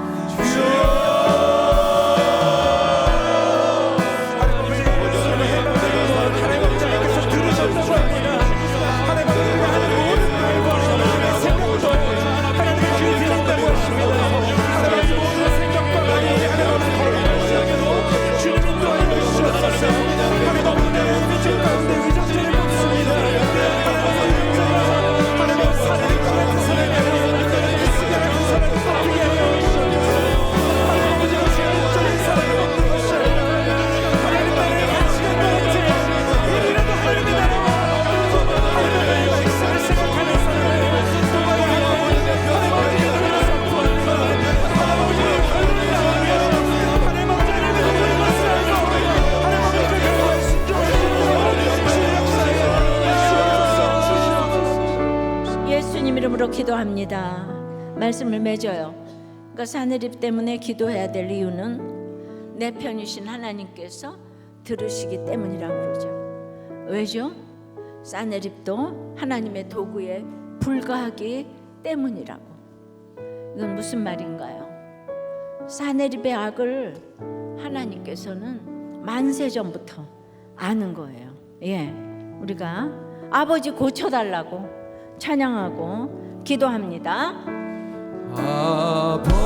예수님 이름으로 기도합니다. 말씀을 맺어요. 그러니까 사내립 때문에 기도해야 될 이유는 내 편이신 하나님께서 들으시기 때문이라고 그러죠. 왜죠? 사내립도 하나님의 도구에 불과하기 때문이라고. 이건 무슨 말인가요? 사내립의 악을 하나님께서는 만세 전부터 아는 거예요. 우리가 아버지 고쳐달라고 찬양하고 기도합니다. 아버지여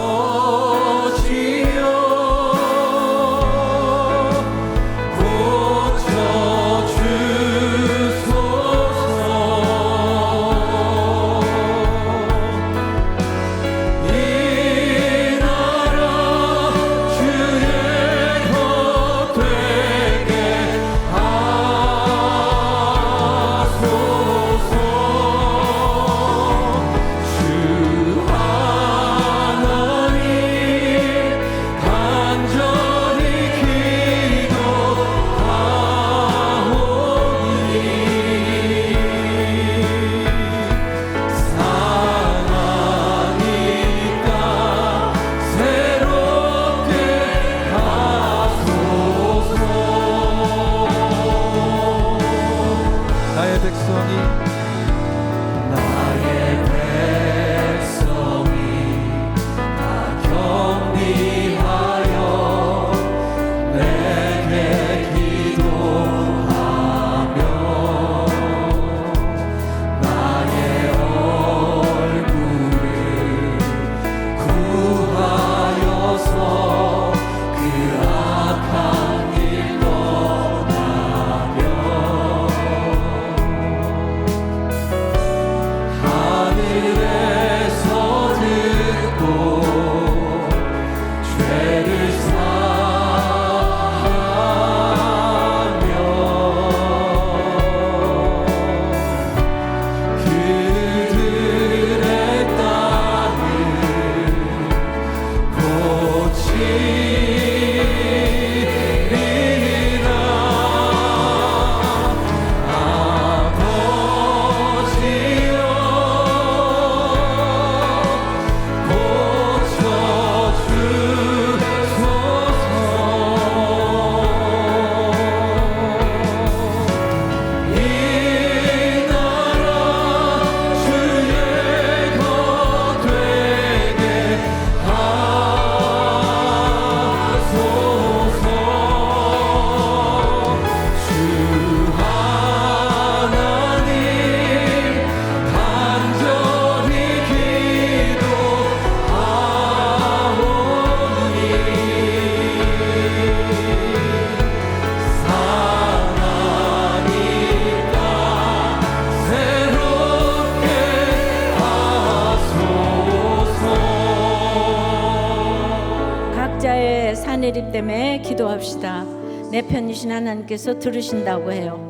기도합시다. 내 편이신 하나님께서 들으신다고 해요.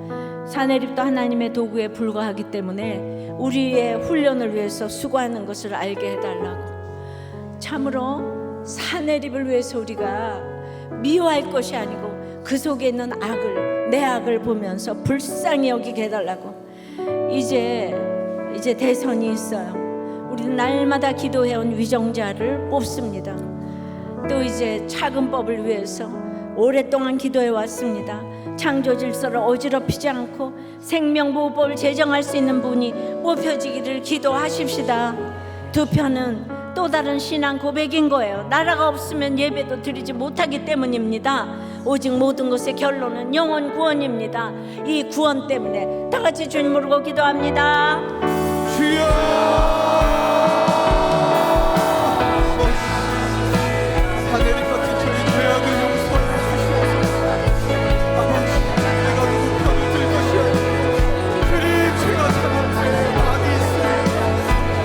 사내립도 하나님의 도구에 불과하기 때문에 우리의 훈련을 위해서 수고하는 것을 알게 해달라고. 참으로 사내립을 위해서 우리가 미워할 것이 아니고 그 속에 있는 악을, 내 악을 보면서 불쌍히 여기게 해달라고. 이제 대선이 있어요. 우리는 날마다 기도해온 위정자를 뽑습니다. 또 이제 차근법을 위해서 오랫동안 기도해 왔습니다. 창조 질서를 어지럽히지 않고 생명보호법을 제정할 수 있는 분이 뽑혀지기를 기도하십시다. 두 편은 또 다른 신앙 고백인 거예요. 나라가 없으면 예배도 드리지 못하기 때문입니다. 오직 모든 것의 결론은 영혼 구원입니다. 이 구원 때문에 다 같이 주님 부르고 기도합니다. 주여, 하늘이 같은 저희 죄악을 용서해 주시옵소서. 아버지, 내가 누구 편을 들 것이 아니고 그리 죄가 참한데 악이 있으니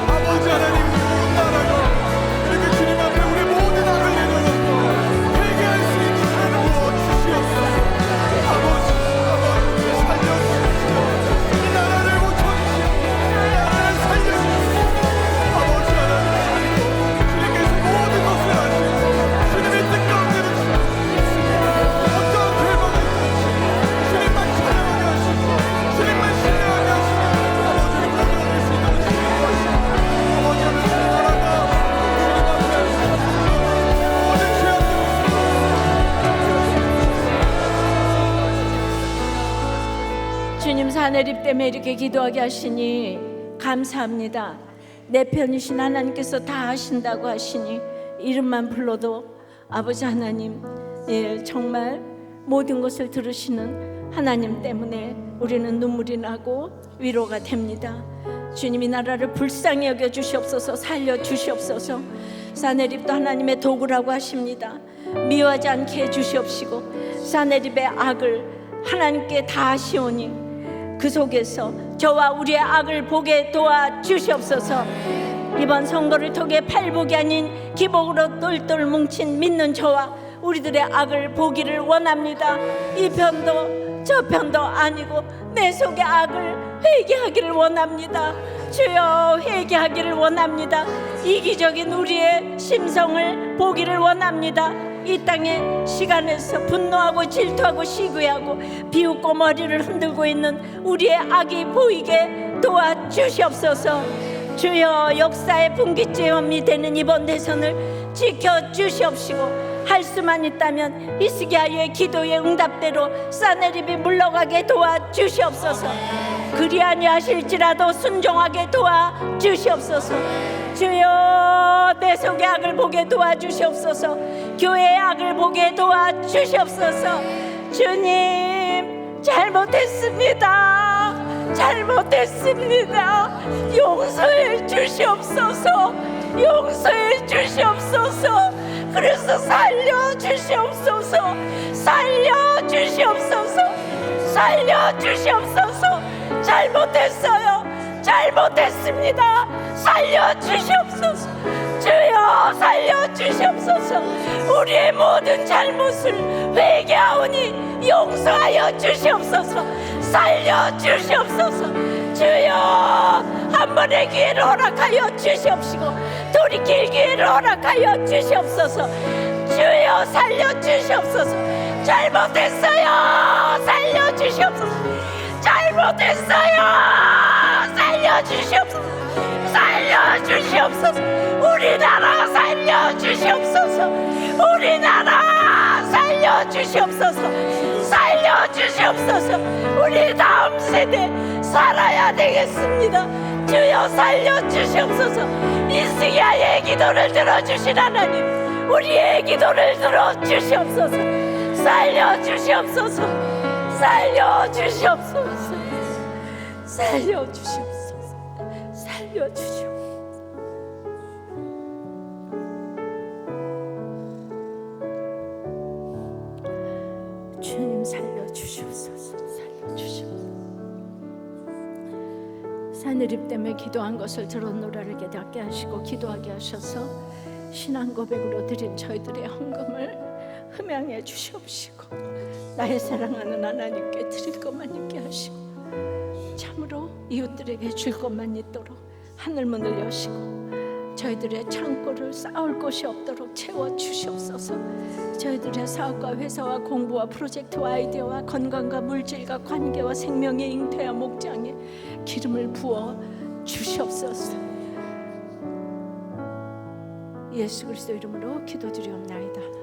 아버지 하나님, 나라가 이렇게 주님 앞에 우리 모든 악을 내려놓고 회개할 수 있는 은혜를 부어주시옵소서. 아버지 살려주십시오. 이 나라를 고쳐주시옵소서. 이 나라를 살려주십시오. 아버지 하나님, 주님께서 모든 것을 아시고 주님의 뜻 가운데로 주시옵소서. 어떠한 결과가 있든지 주님만 찬양하게 하시고 주님만 신뢰하게 하시고 아버지를 모든 수 있도록 주님 도와주시고 아버지 하나님, 나라가 주님 앞에 모든 죄악들을 주님 사내립 때문에 이렇게 기도하게 하시니 감사합니다. 내 편이신 하나님께서 다 하신다고 하시니 이름만 불러도 아버지 하나님, 정말 모든 것을 들으시는 하나님 때문에 우리는 눈물이 나고 위로가 됩니다. 주님이 나라를 불쌍히 여겨 주시옵소서. 살려 주시옵소서. 사내립도 하나님의 도구라고 하십니다. 미워하지 않게 해 주시옵시고 사내립의 악을 하나님께 다 하시오니 그 속에서 저와 우리의 악을 보게 도와주시옵소서. 이번 선거를 통해 팔복이 아닌 기복으로 똘똘 뭉친 믿는 저와 우리들의 악을 보기를 원합니다. 이 편도 저 편도 아니고 내 속의 악을 회개하기를 원합니다. 주여, 회개하기를 원합니다. 이기적인 우리의 심성을 보기를 원합니다. 이 땅의 시간에서 분노하고 질투하고 시기하고 비웃고 머리를 흔들고 있는 우리의 악이 보이게 도와주시옵소서. 주여, 역사의 분기점이 되는 이번 대선을 지켜주시옵시고 할 수만 있다면 히스기야의 기도의 응답대로 사내립이 물러가게 도와주시옵소서. 그리 아니하실지라도 순종하게 도와주시옵소서. 주여, 내 속의 악을 보게 도와주시옵소서. 교회의 악을 보게 도와주시옵소서. 주님, 잘못했습니다. 용서해 주시옵소서. 용서해 주시옵소서. 그래서 살려 주시옵소서. 잘못했습니다. 살려 주시옵소서. 주여, 살려 주시옵소서. 우리의 모든 잘못을 회개하오니 용서하여 주시옵소서. 살려 주시옵소서. 주여, 한 번의 기회를 허락하여 주시옵시고 돌이킬 기회를 허락하여 주시옵소서. 주여, 살려 주시옵소서. 잘못했어요. 살려 주시옵소서. 살려 주시옵소서. 우리나라 살려 주시옵소서. 우리 다음 세대 살아야 되겠습니다. 주여, 살려 주시옵소서. 히스기야의 기도를 들어주신 하나님, 우리의 기도를 들어주시옵소서. 살려 주시옵소서. 주님, 살려 주시옵소서. 사내립 때문에 기도한 것을 들었노라를 깨닫게 하시고 기도하게 하셔서 신앙 고백으로 드린 저희들의 헌금을 흠양해 주시옵시고 나의 사랑하는 하나님께 드릴 것만 있게 하시고 참으로 이웃들에게 줄 것만 있도록 하늘문을 여시고 저희들의 창고를 쌓을 곳이 없도록 채워 주시옵소서. 저희들의 사업과 회사와 공부와 프로젝트와 아이디어와 건강과 물질과 관계와 생명의 잉태와 목장에 기름을 부어 주시옵소서. 예수 그리스도 이름으로 기도드리옵나이다.